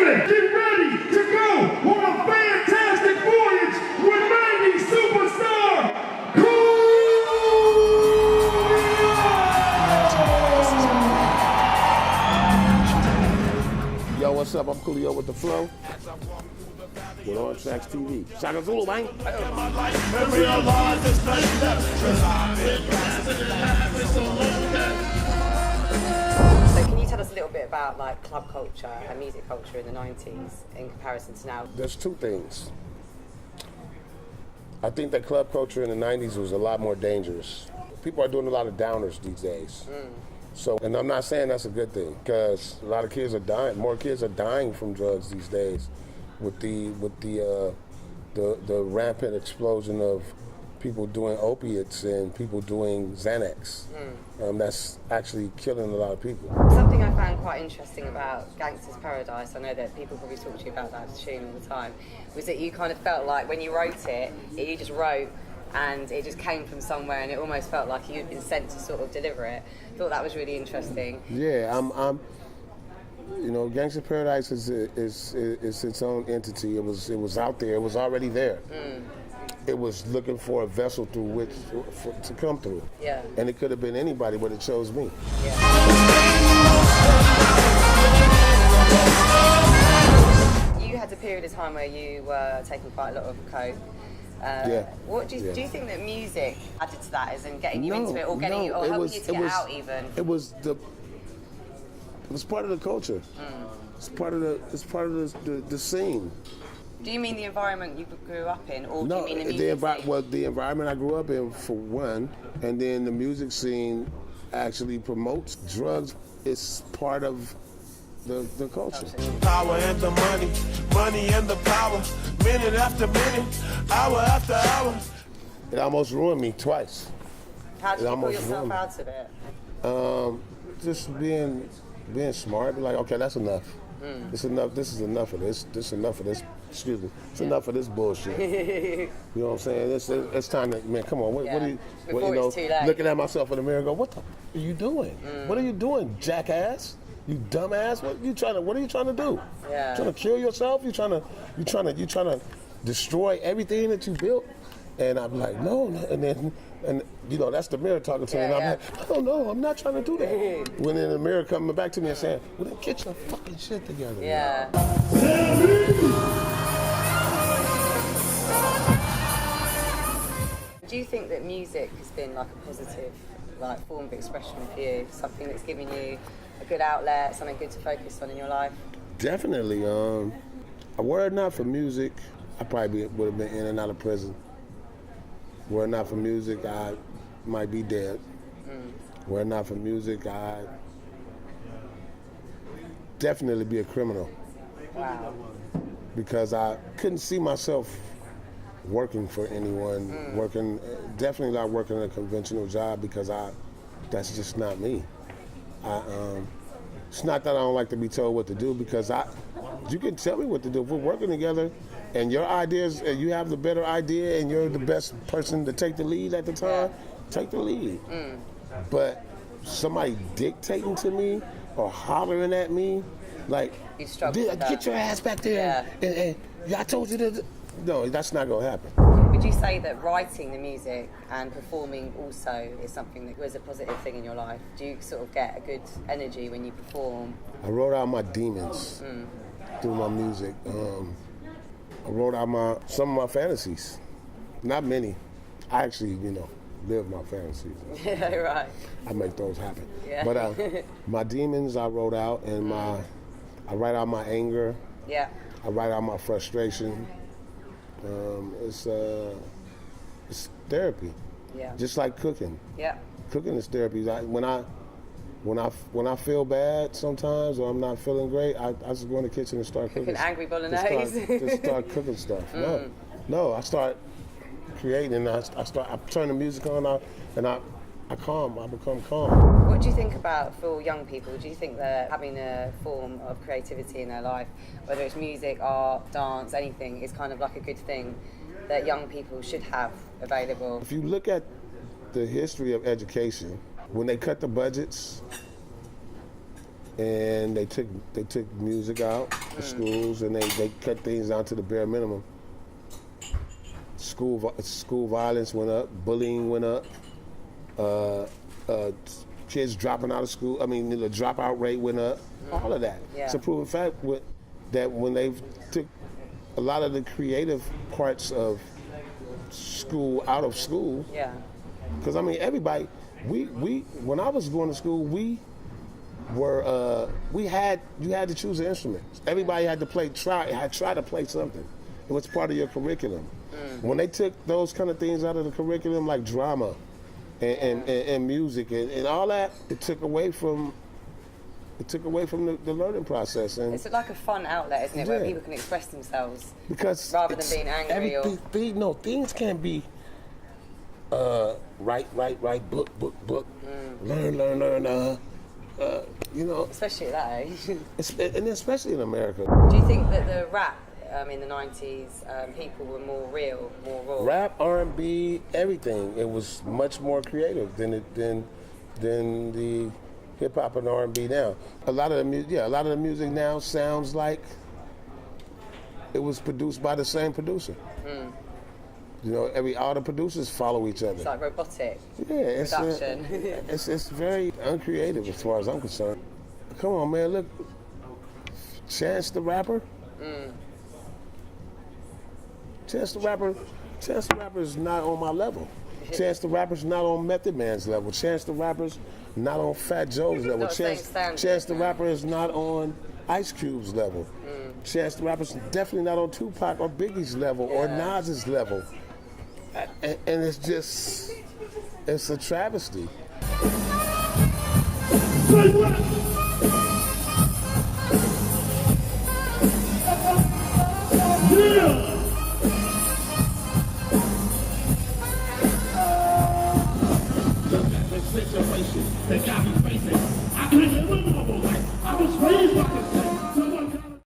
gentlemen, get ready to go on a fantastic voyage with 90s superstar Coolio! Yo, what's up? I'm Coolio with the flow. With OnTrax TV. Shaka Zulu, man. So can you tell us a little bit about like club culture and music culture in the 90s in comparison to now? There's two things. I think that club culture in the 90s was a lot more dangerous. People are doing a lot of downers these days. So, and I'm not saying that's a good thing, because a lot of kids are dying. More kids are dying from drugs these days, with the rampant explosion of people doing opiates and people doing Xanax. That's actually killing a lot of people. Something I found quite interesting about Gangsta's Paradise, I know that people probably talk to you about that tune all the time, was that you kind of felt like when you wrote it, you just wrote and it just came from somewhere, and it almost felt like you'd been sent to sort of deliver it. Thought that was really interesting. Yeah, I'm you know, Gangsta's Paradise is its own entity. It was out there. It was already there. It was looking for a vessel through which to come through. Yeah. And it could have been anybody, but it chose me. Yeah. You had a period of time where you were taking quite a lot of coke. Yeah. What do you think that music added to that, as in getting you into it, or getting you, or helping you to get out even? It was part of the culture. It's part of the scene. Do you mean the environment you grew up in, or No, do you mean the music scene? Well, the environment I grew up in, for one, and then the music scene actually promotes drugs. It's part of the culture. Power and the money, money and the power, minute after minute, hour after hour. It almost ruined me twice. How did you pull yourself out of it? Just being smart, be like, okay, that's enough. This enough. This is enough of this. This is enough of this. Excuse me. It's enough of this bullshit. You know what I'm saying? It's time to, man, come on. What are you? Before it's too late. Looking at myself in the mirror, and go, what the are you doing? What are you doing, jackass? You dumbass. What are you trying to do? Yeah. Trying to kill yourself? You trying to destroy everything that you built? And I'm like, no. And you know, that's the mirror talking to me. And I'm like, oh no, I'm not trying to do that. When in the mirror coming back to me and saying, well, then get your fucking shit together. Yeah. Do you think that music has been like a positive, like, form of expression for you? Something that's given you a good outlet, something good to focus on in your life? Definitely. Were it not for music, I probably would have been in and out of prison. Were it not for music, I might be dead. Were it not for music, I'd definitely be a criminal. Wow. Because I couldn't see myself working for anyone, definitely not working a conventional job, because that's just not me. It's not that I don't like to be told what to do, because you can tell me what to do. If we're working together and your ideas, you have the better idea and you're the best person to take the lead at the time, take the lead. But somebody dictating to me or hollering at me, like, get your ass back there, and I told you to. No, that's not gonna happen. Would you say that writing the music and performing also is something that was a positive thing in your life? Do you sort of get a good energy when you perform? I wrote out my demons through my music. I wrote out some of my fantasies. Not many. I actually, live my fantasies. Yeah, right. I make those happen. Yeah. But my demons I wrote out, and I write out my anger. Yeah. I write out my frustration. It's therapy. Yeah. Just like cooking. Yeah. Cooking is therapy. When I feel bad sometimes, or I'm not feeling great, I just go in the kitchen and start cooking. Angry bolognese. Just start cooking stuff. No, I start creating, and I turn the music on, and I become calm. What do you think about for young people? Do you think that having a form of creativity in their life, whether it's music, art, dance, anything, is kind of like a good thing that young people should have available? If you look at the history of education, when they cut the budgets, and they took music out of schools, and they cut things down to the bare minimum. School violence went up, bullying went up, kids dropping out of school. I mean, the dropout rate went up. All of that. Yeah. It's a proven fact that when they took a lot of the creative parts of school out of school. Yeah. Because I mean, everybody, we when I was going to school, you had to choose an instrument. Everybody had to try to play something. It was part of your curriculum. When they took those kind of things out of the curriculum, like drama and music and all that, it took away from the learning process. And it's like a fun outlet, isn't it, where people can express themselves because rather than being angry or... things can't be write, book, learn, you know. Especially at that age. And especially in America. Do you think that the rap in the 90s, people were more real, more raw? Rap, R&B, everything. It was much more creative than the hip hop and R&B now. A lot of the music now sounds like it was produced by the same producer. You know, all the producers follow each other. It's like robotic production. It's very uncreative as far as I'm concerned. Come on, man, look, Chance the Rapper. Chance the Rapper is not on my level. Chance the Rapper's not on Method Man's level. Chance the Rapper's not on Fat Joe's level. Chance the Rapper is not on Ice Cube's level. Chance the Rapper's definitely not on Tupac or Biggie's level or Nas's level. And it's a travesty. Situation that got me facing. I couldn't